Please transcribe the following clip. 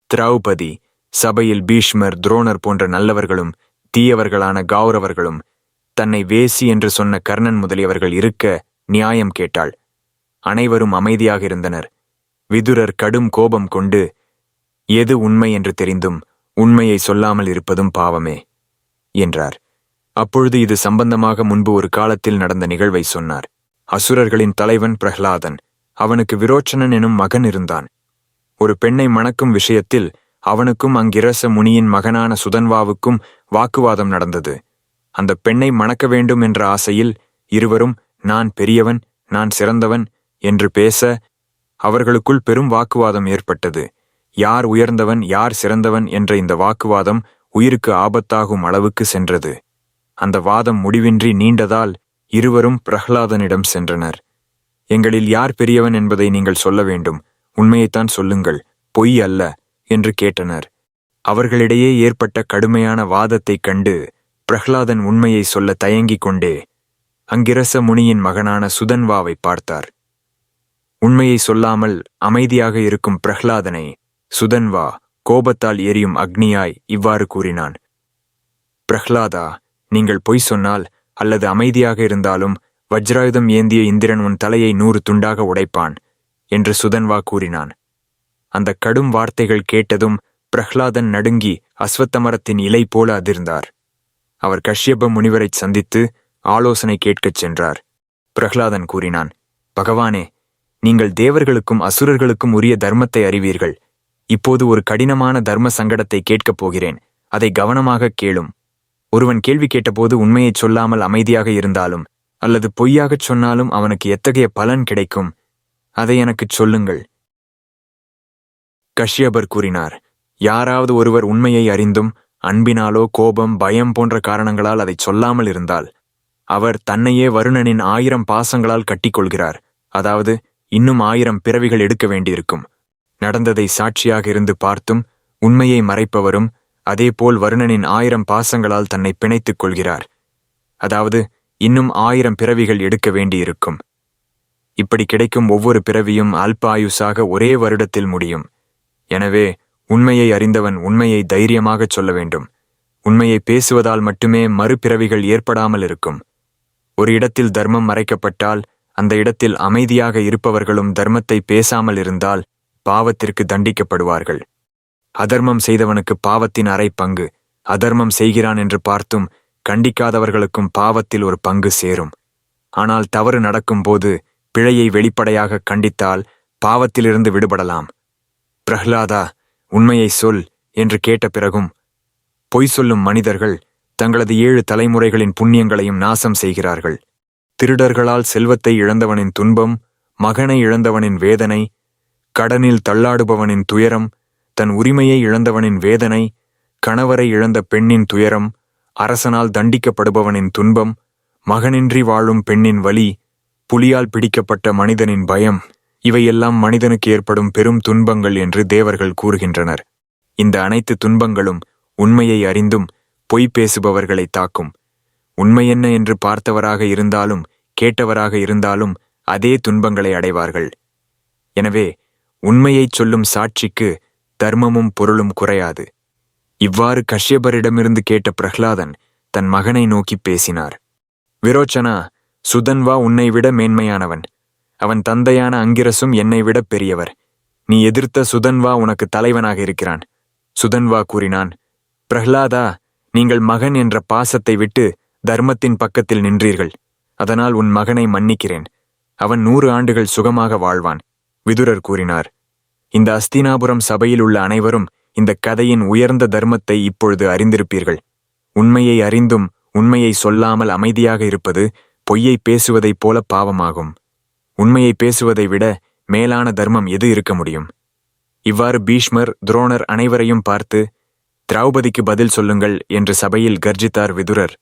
திரௌபதி, சபையில் பீஷ்மர், துரோணர் போன்ற நல்லவர்களும் தீயவர்களான கௌரவர்களும் தன்னை வேசி என்று சொன்ன கர்ணன் முதலியவர்கள் இருக்க நியாயம் கேட்டாள். அனைவரும் அமைதியாக இருந்தனர். விதுரர் கடும் கோபம் கொண்டு, எது உண்மை என்று தெரிந்தும் உண்மையை சொல்லாமல் இருப்பதும் பாவமே என்றார். அப்பொழுது இது சம்பந்தமாக முன்பு ஒரு காலத்தில் நடந்த நிகழ்வை சொன்னார். அசுரர்களின் தலைவன் பிரஹ்லாதன். அவனுக்கு விரோச்சனன் எனும் மகன் இருந்தான். ஒரு பெண்ணை மணக்கும் விஷயத்தில் அவனுக்கும் அங்கிரச முனியின் மகனான சுதன்வாவுக்கும் வாக்குவாதம் நடந்தது. அந்த பெண்ணை மணக்க வேண்டும் என்ற ஆசையில் இருவரும் நான் பெரியவன், நான் சிறந்தவன் என்று பேச அவர்களுக்குள் பெரும் வாக்குவாதம் ஏற்பட்டது. யார் உயர்ந்தவன், யார் சிறந்தவன் என்ற இந்த வாக்குவாதம் உயிருக்கு ஆபத்தாகும் அளவுக்கு சென்றது. அந்த வாதம் முடிவின்றி நீண்டதால் இருவரும் பிரஹ்லாதனிடம் சென்றனர். எங்களில் யார் பெரியவன் என்பதை நீங்கள் சொல்ல வேண்டும், உண்மையைத்தான் சொல்லுங்கள், பொய் அல்ல என்று கேட்டனர். அவர்களிடையே ஏற்பட்ட கடுமையான வாதத்தைக் கண்டு பிரஹ்லாதன் உண்மையை சொல்ல தயங்கிக் கொண்டே அங்கிரச முனியின் மகனான சுதன்வாவை பார்த்தார். உண்மையை சொல்லாமல் அமைதியாக இருக்கும் பிரஹ்லாதனை சுதன்வா கோபத்தால் எரியும் அக்னியாய் இவ்வாறு கூறினான். பிரஹ்லாதா, நீங்கள் பொய் சொன்னால் அல்லது அமைதியாக இருந்தாலும் வஜ்ராயுதம் ஏந்திய இந்திரன் உன் தலையை 100 துண்டாக உடைப்பான் என்று சுதன்வா கூறினான். அந்த கடும் வார்த்தைகள் கேட்டதும் பிரஹ்லாதன் நடுங்கி அஸ்வத்தமரத்தின் இலை போல அதிர்ந்தார். அவர் கஷ்யப முனிவரைச் சந்தித்து ஆலோசனை கேட்கச் சென்றார். பிரஹ்லாதன் கூறினான், பகவானே, நீங்கள் தேவர்களுக்கும் அசுரர்களுக்கும் உரிய தர்மத்தை அறிவீர்கள். இப்போது ஒரு கடினமான தர்ம சங்கடத்தை கேட்கப் போகிறேன். அதை கவனமாக கேளும். ஒருவன் கேள்வி கேட்டபோது உண்மையைச் சொல்லாமல் அமைதியாக இருந்தாலும் அல்லது பொய்யாகச் சொன்னாலும் அவனுக்கு எத்தகைய பலன் கிடைக்கும்? அதை எனக்குச் சொல்லுங்கள். கஷ்யபர் கூறினார், யாராவது ஒருவர் உண்மையை அறிந்தும் அன்பினாலோ கோபம், பயம் போன்ற காரணங்களால் அதைச் சொல்லாமல் இருந்தால் அவர் தன்னையே வருணனின் 1000 பாசங்களால் கட்டிக்கொள்கிறார். அதாவது இன்னும் 1000 பிறவிகள் எடுக்க வேண்டியிருக்கும். நடந்ததை சாட்சியாக இருந்து பார்த்தும் உண்மையை மறைப்பவரும் அதேபோல் வருணனின் 1000 பாசங்களால் தன்னை பிணைத்துக் கொள்கிறார். அதாவது இன்னும் 1000 பிறவிகள் எடுக்க வேண்டியிருக்கும். இப்படி கிடைக்கும் ஒவ்வொரு பிறவியும் அல்ப ஆயுசாக ஒரே வருடத்தில் முடியும். எனவே உண்மையை அறிந்தவன் உண்மையை தைரியமாகச் சொல்ல வேண்டும். உண்மையை பேசுவதால் மட்டுமே மறுபிறவிகள் ஏற்படாமல் இருக்கும். ஒரு இடத்தில் தர்மம் மறைக்கப்பட்டால் அந்த இடத்தில் அமைதியாக இருப்பவர்களும் தர்மத்தை பேசாமல் இருந்தால் பாவத்திற்கு தண்டிக்கப்படுவார்கள். அதர்மம் செய்தவனுக்கு பாவத்தின் அரை பங்கு, அதர்மம் செய்கிறான் என்று பார்த்தும் கண்டிக்காதவர்களுக்கும் பாவத்தில் ஒரு பங்கு சேரும். ஆனால் தவறு நடக்கும்போது பிழையை வெளிப்படையாக கண்டித்தால் பாவத்திலிருந்து விடுபடலாம். பிரஹ்லாதா, உண்மையை சொல் என்று கேட்ட பிறகும் பொய் சொல்லும் மனிதர்கள் தங்களது 7 தலைமுறைகளின் புண்ணியங்களையும் நாசம் செய்கிறார்கள். திருடர்களால் செல்வத்தை இழந்தவனின் துன்பம், மகனை இழந்தவனின் வேதனை, கடனில் தள்ளாடுபவனின் துயரம், தன் உரிமையை இழந்தவனின் வேதனை, கணவரை இழந்த பெண்ணின் துயரம், அரசனால் தண்டிக்கப்படுபவனின் துன்பம், மகனின்றி வாழும் பெண்ணின் வலி, புலியால் பிடிக்கப்பட்ட மனிதனின் பயம், இவையெல்லாம் மனிதனுக்கு ஏற்படும் பெரும் துன்பங்கள் என்று தேவர்கள் கூறுகின்றனர். இந்த அனைத்து துன்பங்களும் உண்மையை அறிந்தும் பொய் பேசுபவர்களை தாக்கும். உண்மை என்ன என்று பார்த்தவராக இருந்தாலும் கேட்டவராக இருந்தாலும் அதே துன்பங்களை அடைவார்கள். எனவே உண்மையைச் சொல்லும் சாட்சிக்கு தர்மமும் பொருளும் குறையாது. இவ்வாறு கஷ்யபரிடமிருந்து கேட்ட பிரஹ்லாதன் தன் மகனை நோக்கி பேசினார். விரோச்சனா, சுதன்வா உன்னை விட மேன்மையானவன். அவன் தந்தையான அங்கிரசும் என்னை விட பெரியவர். நீ எதிர்த்த சுதன்வா உனக்கு தலைவனாக இருக்கிறான். சுதன்வா கூறினான், பிரஹ்லாதா, நீங்கள் மகன் என்ற பாசத்தை விட்டு தர்மத்தின் பக்கத்தில் நின்றீர்கள். அதனால் உன் மகனை மன்னிக்கிறேன். அவன் 100 ஆண்டுகள் சுகமாக வாழ்வான். விதுரர் கூறினார், இந்த அஸ்தினாபுரம் சபையில் உள்ள அனைவரும் இந்த கதையின் உயர்ந்த தர்மத்தை இப்பொழுது அறிந்திருப்பீர்கள். உண்மையை அறிந்தும் உண்மையை சொல்லாமல் அமைதியாக இருப்பது பொய்யை பேசுவதைப் போல பாவமாகும். உண்மையை பேசுவதை விட மேலான தர்மம் எது இருக்க முடியும்? இவ்வாறு பீஷ்மர், துரோணர் அனைவரையும் பார்த்து திரௌபதிக்கு பதில் சொல்லுங்கள் என்று சபையில் கர்ஜித்தார் விதுரர்.